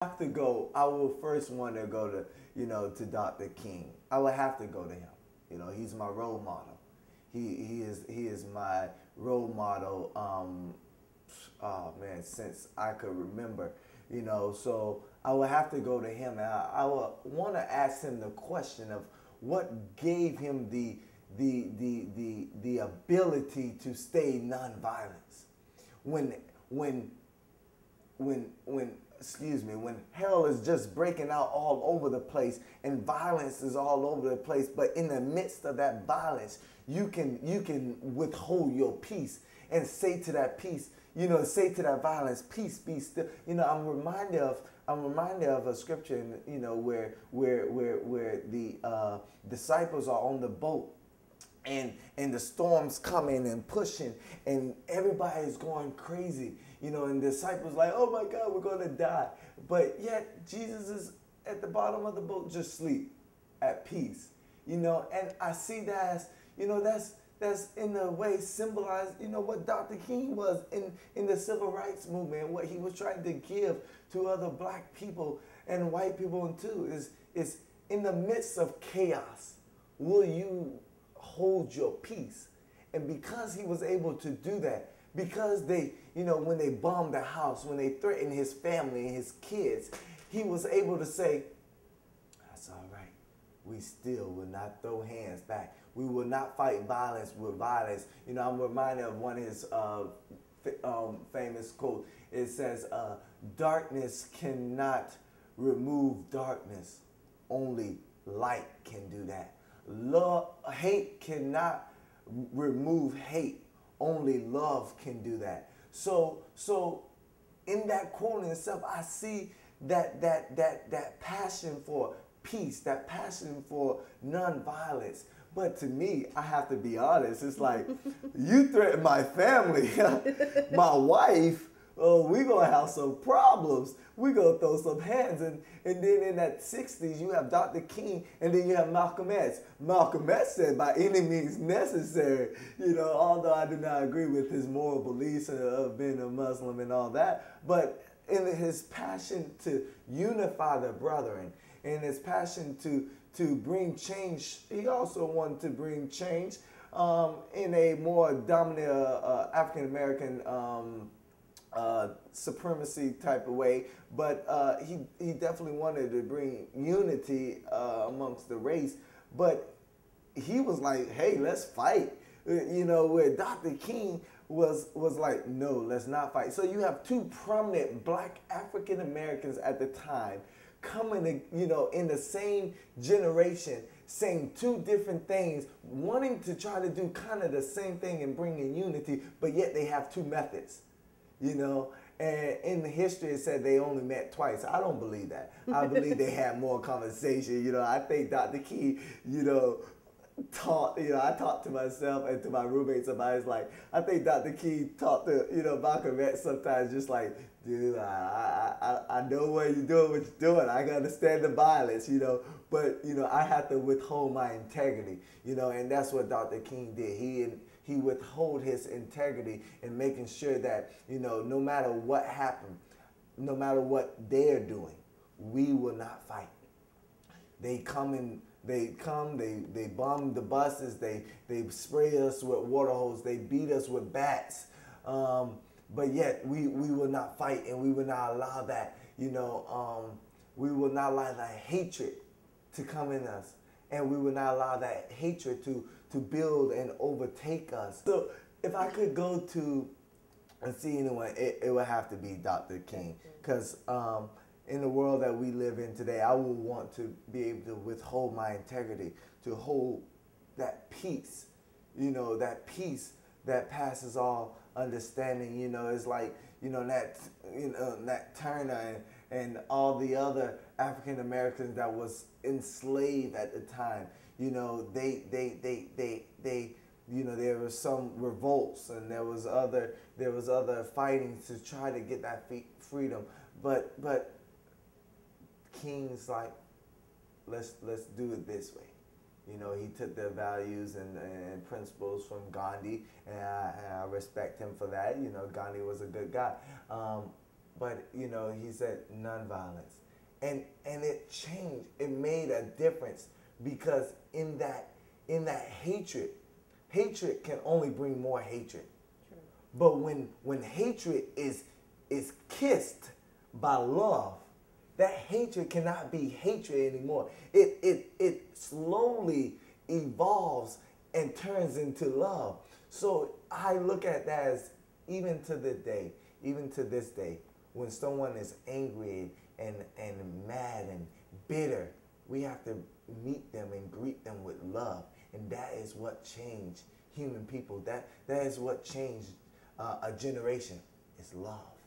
Have to go. I will first want to go to, to Dr. King. I would have to go to him. He's my role model. He is my role model. Oh man, since I could remember, so I would have to go to him, and I would want to ask him the question of what gave him the ability to stay nonviolence when when when excuse me, when hell is just breaking out all over the place and violence is all over the place, but in the midst of that violence, you can withhold your peace and say to that peace, say to that violence, peace be still. I'm reminded of a scripture, where the disciples are on the boat, and the storm's coming and pushing, and everybody's going crazy, and the disciples like, oh my God, we're going to die. But yet Jesus is at the bottom of the boat, just sleep, at peace, and I see that as, that's in a way symbolized, what Dr. King was in the civil rights movement, what he was trying to give to other black people and white people too, is in the midst of chaos, will you hold your peace? And because he was able to do that, because they, when they bombed the house, when they threatened his family and his kids, he was able to say, that's all right. We still will not throw hands back. We will not fight violence with violence. I'm reminded of one of his famous quotes. It says, darkness cannot remove darkness. Only light can do that. Hate cannot remove hate. Only love can do that. So in that quote in itself, I see that passion for peace, that passion for nonviolence. But to me, I have to be honest. It's like, you threaten my family, my wife. Oh, we're going to have some problems. We're going to throw some hands. And then in that 60s, you have Dr. King, and then you have Malcolm X. Malcolm X said, by any means necessary, although I do not agree with his moral beliefs of being a Muslim and all that. But in his passion to unify the brethren, in his passion to bring change, he also wanted to bring change in a more dominant African-American supremacy type of way, but he definitely wanted to bring unity amongst the race. But he was like, hey, let's fight. Where Dr. King was like, no, let's not fight. So you have two prominent black African Americans at the time coming to, in the same generation, saying two different things, wanting to try to do kind of the same thing and bring in unity, but yet they have two methods. And in the history it said they only met twice. I don't believe that. I believe they had more conversation. I think Dr. King, I talked to myself and to my roommates about it. It's like, I think Dr. King talked to, Malcolm X sometimes just like, dude, I know what you're doing, I can understand the violence, but, I have to withhold my integrity, and that's what Dr. King did. He withhold his integrity in making sure that, no matter what happened, no matter what they're doing, we will not fight. They bomb the buses, they spray us with water hoses, they beat us with bats. But yet we will not fight, and we will not allow that, we will not allow that hatred to come in us, and we will not allow that hatred to build and overtake us. So if I could go to and see anyone, it would have to be Dr. King, because in the world that we live in today, I would want to be able to withhold my integrity, to hold that peace, that peace that passes all understanding. It's like, Nat Turner and all the other African Americans that was enslaved at the time. There were some revolts, and there was other fighting to try to get that freedom. But King's like, let's do it this way. He took the values and principles from Gandhi, and I respect him for that. Gandhi was a good guy. but you know, he said nonviolence, and it changed. It made a difference because in that hatred, hatred can only bring more hatred. True. But when hatred is kissed by love, that hatred cannot be hatred anymore. It slowly evolves and turns into love. So I look at that as even to this day, when someone is angry and mad and bitter, we have to meet them and greet them with love. And that is what changed human people. That is what changed a generation. It's love.